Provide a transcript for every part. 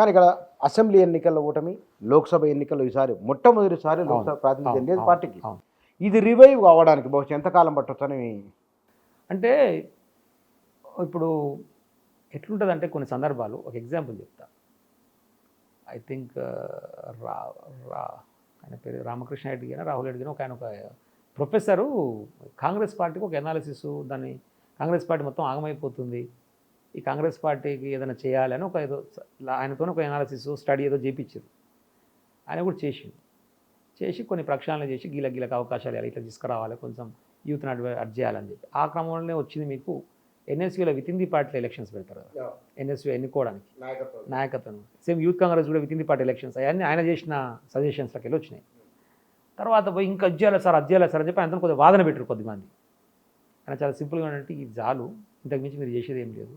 కానీ ఇక్కడ అసెంబ్లీ ఎన్నికల్లో ఓటమి, లోక్సభ ఎన్నికల్లో ఈసారి మొట్టమొదటిసారి లోక్సభ ప్రాతినిధ్యం లేదు పార్టీకి. ఇది రివైవ్ కావడానికి బహుశా ఎంతకాలం పట్టొచ్చని. అంటే ఇప్పుడు ఎట్లుంటుందంటే కొన్ని సందర్భాలు ఒక ఎగ్జాంపుల్ చెప్తా. ఐ థింక్ ఆయన పేరు రామకృష్ణ రెడ్డి గారు, రాహుల్ రెడ్డి గారు, ఒక ప్రొఫెసరు కాంగ్రెస్ పార్టీకి ఒక ఎనాలిసిస్, దాన్ని కాంగ్రెస్ పార్టీ మొత్తం ఆగమైపోతుంది, ఈ కాంగ్రెస్ పార్టీకి ఏదైనా చేయాలని ఒక ఏదో ఆయనతో ఒక ఎనాలిసిస్ స్టడీ ఏదో చేయించారు. ఆయన కూడా చేసి కొన్ని ప్రక్షాళన చేసి గీలకి అవకాశాలు ఇట్లా తీసుకురావాలి, కొంచెం యూత్ని అడ్జస్ట్ చేయాలని చెప్పి ఆ క్రమంలోనే వచ్చింది మీకు ఎన్ఎస్యూలో within the party elections పెడతారు కదా, ఎన్ఎస్యూ ఎన్నుకోవడానికి నాయకత్వం. సేమ్ యూత్ కాంగ్రెస్ కూడా within the party elections అవన్నీ ఆయన చేసిన సజెషన్స్లోకి వెళ్ళి వచ్చినాయి. తర్వాత పోయి ఇంకా అది చేయాలి సార్ అని చెప్పి ఆయనతో కొద్దిగా వాదన పెట్టారు కొద్దిమంది. ఆయన చాలా సింపుల్గా ఏంటంటే ఇది చాలు, ఇంతకు మించి మీరు చేసేది ఏం లేదు,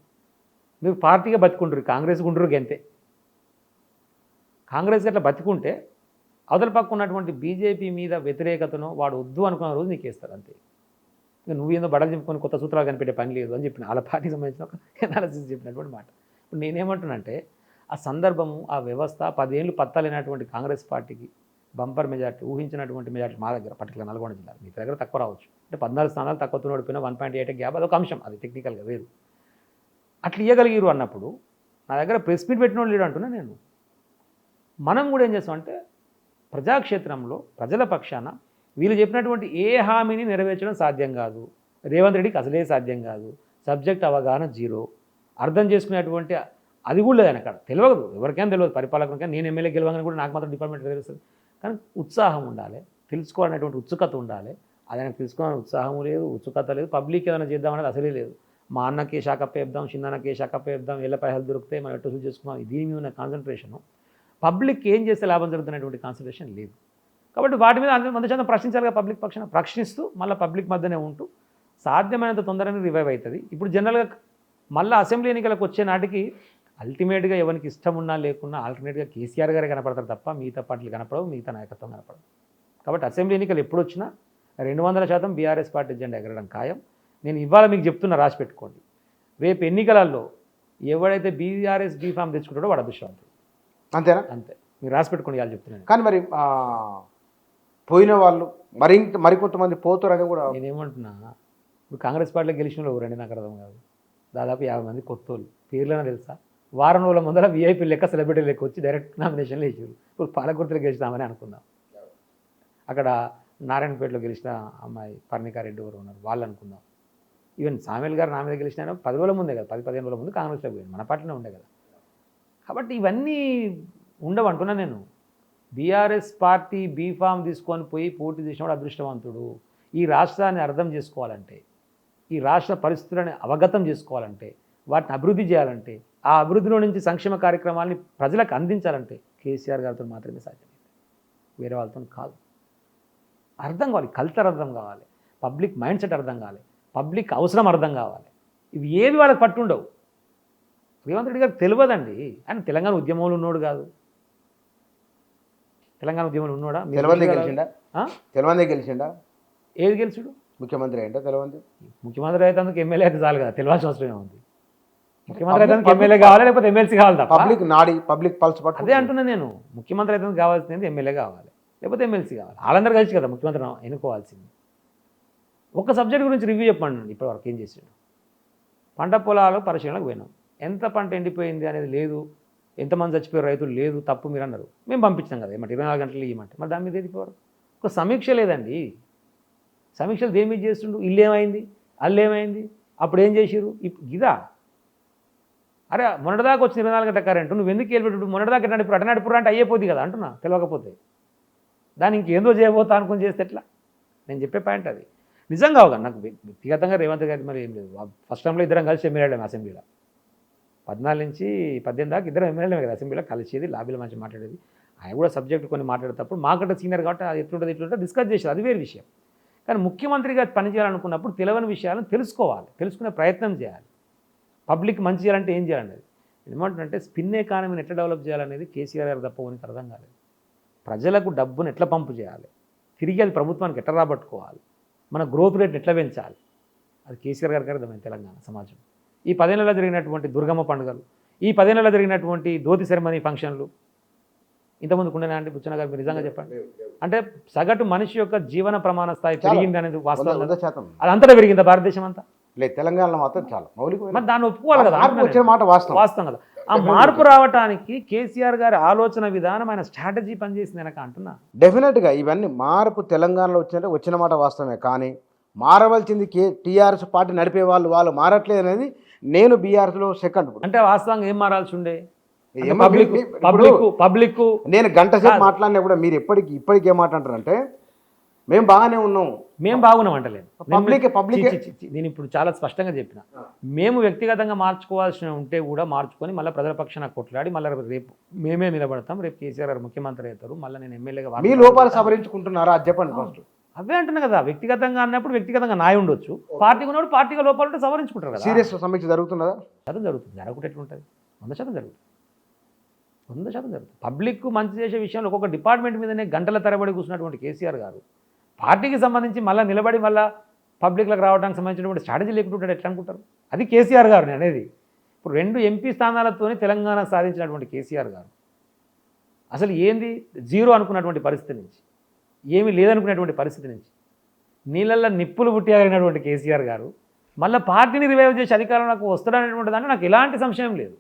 మీరు పార్టీగా బతికుంటారు, కాంగ్రెస్ గుండ్రు గంతే. కాంగ్రెస్ అట్లా బతికుంటే అవతల పక్క ఉన్నటువంటి బీజేపీ మీద వ్యతిరేకతను వాడు వద్దు అనుకున్న రోజు నీకు వేస్తారు అంతే. ఇంకా నువ్వేందో బడలు చెప్పుకొని కొత్త సూత్రాలు కనిపెట్టే పని లేదు అని చెప్పిన వాళ్ళ పార్టీకి సంబంధించిన ఒక ఎనాలిసిస్ చెప్పినటువంటి మాట. ఇప్పుడు నేనేమంటున్నానంటే ఆ సందర్భము, ఆ వ్యవస్థ 10 ఏళ్ళు పత్తాలైనటువంటి కాంగ్రెస్ పార్టీకి బంపర్ మెజార్టీ, ఊహించినటువంటి మెజార్టీ మా దగ్గర పర్టికులర్ నల్గొండ జిల్లా, మీ దగ్గర తక్కువ రావచ్చు, అంటే 14 స్థానాలు తక్కువతో ఓడిపోయిన 1.8 గ్యాప్, అదొక అంశం, అది టెక్నికల్గా వేరు. అట్లా ఇవ్వగలిగారు అన్నప్పుడు నా దగ్గర ప్రెస్ మీట్ పెట్టిన వాళ్ళు లేడు అంటున్నా నేను. మనం కూడా ఏం చేస్తామంటే ప్రజాక్షేత్రంలో ప్రజల పక్షాన వీళ్ళు చెప్పినటువంటి ఏ హామీని నెరవేర్చడం సాధ్యం కాదు, రేవంత్ రెడ్డికి అసలే సాధ్యం కాదు, సబ్జెక్ట్ అవగాహన జీరో, అర్థం చేసుకునేటువంటి అది కూడా లేదు ఆయన అక్కడ, తెలియదు ఎవరికైనా తెలియదు, పరిపాలకునికైనా. నేను ఎమ్మెల్యే గెలవగానే కూడా నాకు మాత్రం డిపార్ట్మెంట్ తెలుస్తుంది. కానీ ఉత్సాహం ఉండాలి, తెలుసుకోవాలనేటువంటి ఉత్సుకత ఉండాలి. అది ఆయనకు తెలుసుకోవాలని ఉత్సాహం లేదు, ఉత్సుకత లేదు. పబ్లిక్ ఏదైనా చేద్దామనేది అసలే లేదు. మా అన్నకే షాకప్ప చెప్దాం, చిన్నకే షాకప్ప చెప్దాం, ఏళ్ళ పైసలు దొరికితే మనం ఎట్టు చేసుకున్నాం, దీని మీద ఉన్న కాన్సన్ట్రేషను, పబ్లిక్ ఏం చేస్తే లాభం జరుగుతున్నటువంటి కాన్సన్ట్రేషన్ లేదు. కాబట్టి వాటి మీద మంది శాతం ప్రశ్నించాలిగా, పబ్లిక్ పక్షాన ప్రశ్నిస్తూ మళ్ళీ పబ్లిక్ మధ్యనే ఉంటూ సాధ్యమైనంత తొందరగా రివైవ్ అవుతుంది. ఇప్పుడు జనరల్గా మళ్ళీ అసెంబ్లీ ఎన్నికలకు వచ్చే నాటికి అల్టిమేట్గా ఎవరికి ఇష్టం ఉన్నా లేకున్నా ఆల్టర్నేట్గా కేసీఆర్ గారే కనపడతారు తప్ప మిగతా పార్టీలు కనపడవు, మిగతా నాయకత్వం కనపడవు. కాబట్టి అసెంబ్లీ ఎన్నికలు ఎప్పుడు వచ్చినా 200% బీఆర్ఎస్ పార్టీ జెండా ఎగరడం ఖాయం. నేను ఇవాళ మీకు చెప్తున్నా, రాసి పెట్టుకోండి. రేపు ఎన్నికలలో ఎవడైతే బీఆర్ఎస్ బీఫామ్ తెచ్చుకుంటాడో వాడు అదృష్టవంతుడు. అంతేనా? అంతే, మీరు రాసి పెట్టుకోండి, వాళ్ళు చెప్తున్నాను. కానీ మరి పోయిన వాళ్ళు మరికొంతమంది పోతారని కూడా నేనేమంటున్నా, ఇప్పుడు కాంగ్రెస్ పార్టీలో గెలిచిన వాళ్ళు ఎవరండి నాకు అర్థం కాదు. దాదాపు 50 మంది కొత్త వాళ్ళు, పేర్లైనా తెలుసా? వారం రోజుల ముందర వీఐపీ లెక్క, సెలబ్రిటీ లెక్క వచ్చి డైరెక్ట్ నామినేషన్లు వేసారు. ఇప్పుడు పాలకుర్తిలో గెలిచినామని అనుకుందాం, అక్కడ నారాయణపేటలో గెలిచిన అమ్మాయి పర్ణికారెడ్డి ఎవరు ఉన్నారు వాళ్ళు అనుకుందాం. ఈవెన్ సామేల్ గారు నా మీద గెలిచిన 10 రోజుల ముందే కదా, 10-15 రోజుల ముందు కాంగ్రెస్లో పోయింది, మన పార్టీలో ఉండే కదా. కాబట్టి ఇవన్నీ ఉండవంటున్నా నేను. బీఆర్ఎస్ పార్టీ బీఫామ్ తీసుకొని పోయి పోటీ చేసినవాడు అదృష్టవంతుడు. ఈ రాష్ట్రాన్ని అర్థం చేసుకోవాలంటే, ఈ రాష్ట్ర పరిస్థితులను అవగతం చేసుకోవాలంటే, వాటిని అభివృద్ధి చేయాలంటే, ఆ అభివృద్ధిలో నుంచి సంక్షేమ కార్యక్రమాలని ప్రజలకు అందించాలంటే కేసీఆర్ గారితో మాత్రమే సాధ్యమైంది, వేరే వాళ్ళతో కాదు. అర్థం కావాలి, కల్చర్ అర్థం కావాలి, పబ్లిక్ మైండ్ సెట్ అర్థం కావాలి, పబ్లిక్ అవసరం అర్థం కావాలి. ఇవి ఏవి వాళ్ళకి పట్టుండవు. రేవంత్ రెడ్డి గారికి తెలియదండి, ఆయన తెలంగాణ ఉద్యమంలో ఉన్నోడు కాదు. తెలంగాణ ఉద్యమంలో ఉన్నోడా? తెలవందే గెలిచిండా? ఏది గెలిచుడు? ముఖ్యమంత్రి అంటే తెలవంది. ముఖ్యమంత్రి అయితే అందుకు ఎమ్మెల్యే అయితే చాలు కదా, తెలియాల్సిన అవసరం ఉంది. ముఖ్యమంత్రి అయితే ఎమ్మెల్యే కావాలి, లేకపోతే ఎమ్మెల్సీ కావాలి తప్ప. పబ్లిక్ నాడి, పబ్లిక్ పల్స్ పట్టు. అదే అంటున్నా నేను, ముఖ్యమంత్రి అయితే కావాల్సింది ఎమ్మెల్యే కావాలి, లేకపోతే ఎమ్మెల్సీ కావాలి. వాళ్ళందరూ కలిసి కదా ముఖ్యమంత్రి ఎన్నుకోవాల్సింది. ఒక్క సబ్జెక్ట్ గురించి రివ్యూ చెప్పండి. ఇప్పటివరకు ఏం చేసాడు? పంట పొలాలు పరిశీలనకు పోయినాం, ఎంత పంట ఎండిపోయింది అనేది లేదు, ఎంతమంది చచ్చిపోయారు రైతులు లేదు, తప్పు మీరు అన్నారు, మేము పంపించాం కదా ఏమంటే 24 గంటలు ఇవ్వమంటే, మరి దాని మీద ఏదిపోరు? ఒక సమీక్ష లేదండి. సమీక్షలు దేని మీద చేస్తుండు? ఇల్లు ఏమైంది, అల్లు ఏమైంది, అప్పుడు ఏం చేసిరు, ఇదా? అరే మొన్నటిదాకా వచ్చిన 24 గంటల కరెంటు నువ్వు ఎందుకు వెళ్ళిపెట్టు, మొన్నటిదాకా నడిపురు అట నడిపురు అంటే అయ్యేపోద్ది కదా అంటున్నా. తెలియకపోతే దాన్ని ఇంకేందో చేయబోతా అనుకుని చేస్తే ఎట్లా? నేను చెప్పే పాయింట్ అది. నిజంగా అవగా నాకు వ్యక్తిగతంగా రేవంత్ గారి మరి ఏం లేదు. ఫస్ట్ టైంలో ఇద్దరం కలిసి ఎమ్మెల్యేలు అసెంబ్లీలో 14 నుంచి 18 దాకా ఇద్దరం ఎమ్మెల్యేలు కదా అసెంబ్లీలో కలిసేది, లాబీలో మంచి మాట్లాడేది. ఆయన కూడా సబ్జెక్ట్ కొన్ని మాట్లాడేటప్పుడు మాకంటే సీనియర్ కాబట్టి అది ఎట్లుంటుంది డిస్కస్ చేసేది, అది వేరే విషయం. కానీ ముఖ్యమంత్రిగా పనిచేయాలనుకున్నప్పుడు తెలియని విషయాలను తెలుసుకోవాలి, తెలుసుకునే ప్రయత్నం చేయాలి. పబ్లిక్ మంచి చేయాలంటే ఏం చేయాలనేది ఏమంటుందంటే స్పిన్ ఎకానమీని ఎట్లా డెవలప్ చేయాలనేది కేసీఆర్ గారు తప్ప మనకి అర్థం కాలేదు. ప్రజలకు డబ్బును ఎట్లా పంపు చేయాలి, తిరిగి అది ప్రభుత్వానికి ఎట్లా రాబట్టుకోవాలి, మన గ్రోత్ రేట్ని ఎట్లా పెంచాలి, అది కేసీఆర్ గారికి అర్థమైంది తెలంగాణ సమాజం. ఈ 10 ఏళ్ళలో జరిగినటువంటి దుర్గమ్మ పండుగలు, ఈ 10 ఏళ్లలో జరిగినటువంటి ధోతి సెరమనీ ఫంక్షన్లు ఇంతకుముందు ఉండేనా అండి బుచ్చన్న గారు? మీరు నిజంగా చెప్పండి. అంటే సగటు మనిషి యొక్క జీవన ప్రమాణ స్థాయి పెరిగింది అనేది వాస్తవం. 100% అది అంతటా పెరిగిందా భారతదేశం అంతా? లేదు, తెలంగాణలో మాత్రం చాలా మౌలికమైన మరి దాన్ని ఒప్పుకోవాలి కదా, మార్పు వచ్చిన మాట వాస్తవం. వాస్తవం కదా. ఆ మార్పు రావడానికి కేసీఆర్ గారి ఆలోచన విధానం, ఆయన స్ట్రాటజీ పనిచేసింది వెనక అంటున్నా. డెఫినెట్గా ఇవన్నీ మార్పు తెలంగాణలో వచ్చిన మాట వాస్తవమే. కానీ మారవలసింది టీఆర్ఎస్ పార్టీ నడిపే వాళ్ళు మారట్లేదు అనేది నేను బీఆర్ఎస్లో సెకండ్. అంటే వాస్తవంగా ఏం మారాల్సి ఉండే? ఏమో పబ్లిక్ నేను గంట సేపు మాట్లాడినా కూడా మీరు ఇప్పటికి ఏం మాట్లాడారంటే మేము బాగానే ఉన్నాం, మేము బాగున్నాం అంటలేదు. పబ్లిక్ నేను ఇప్పుడు చాలా స్పష్టంగా చెప్పిన, మేము వ్యక్తిగతంగా మార్చుకోవాల్సి ఉంటే కూడా మార్చుకొని మళ్ళీ ప్రజల పక్షాన కొట్లాడి మళ్ళీ రేపు మేమే నిలబడతాం, రేపు కేసీఆర్ గారు ముఖ్యమంత్రి అవుతారు, మళ్ళీ నేను ఎమ్మెల్యేగా. మీ లోపాలు సవరించుకుంటున్నారా అది చెప్పండి ఫస్ట్. అవే అంటున్నా కదా, వ్యక్తిగతంగా అన్నప్పుడు వ్యక్తిగతంగా నాయ ఉండొచ్చు, పార్టీగా ఉన్నప్పుడు పార్టీగా లోపాలు ఉంటే సవరించుకుంటారు కదా. సీరియస్ సమీక్ష జరుగుతున్నదా? జరుగుతుంది, జరగకుండా ఎట్లుంటుంది? 100% జరుగుతుంది, 100% జరుగుతుంది. పబ్లిక్ మంచి చేసే విషయంలో ఒక్కొక్క డిపార్ట్మెంట్ మీదనే గంటల తరబడి కూర్చున్నటువంటి కేసీఆర్ గారు పార్టీకి సంబంధించి మళ్ళీ నిలబడి మళ్ళీ పబ్లిక్లకు రావడానికి సంబంధించినటువంటి స్ట్రాటజీ లేకుంటుంటాడు ఎట్లా అనుకుంటారు? అది కేసీఆర్ గారు అనేది. ఇప్పుడు 2 ఎంపీ స్థానాలతోనే తెలంగాణ సాధించినటువంటి కేసీఆర్ గారు అసలు ఏంది జీరో అనుకున్నటువంటి పరిస్థితి నుంచి, ఏమీ లేదనుకునేటువంటి పరిస్థితి నుంచి నీళ్ళల్లో నిప్పులు పుట్టారనేటువంటి కేసీఆర్ గారు మళ్ళీ పార్టీని రివైవ్ చేసి అధికారంలోకి వస్తాడనేటువంటి దాంట్లో నాకు ఎలాంటి సంశయం లేదు.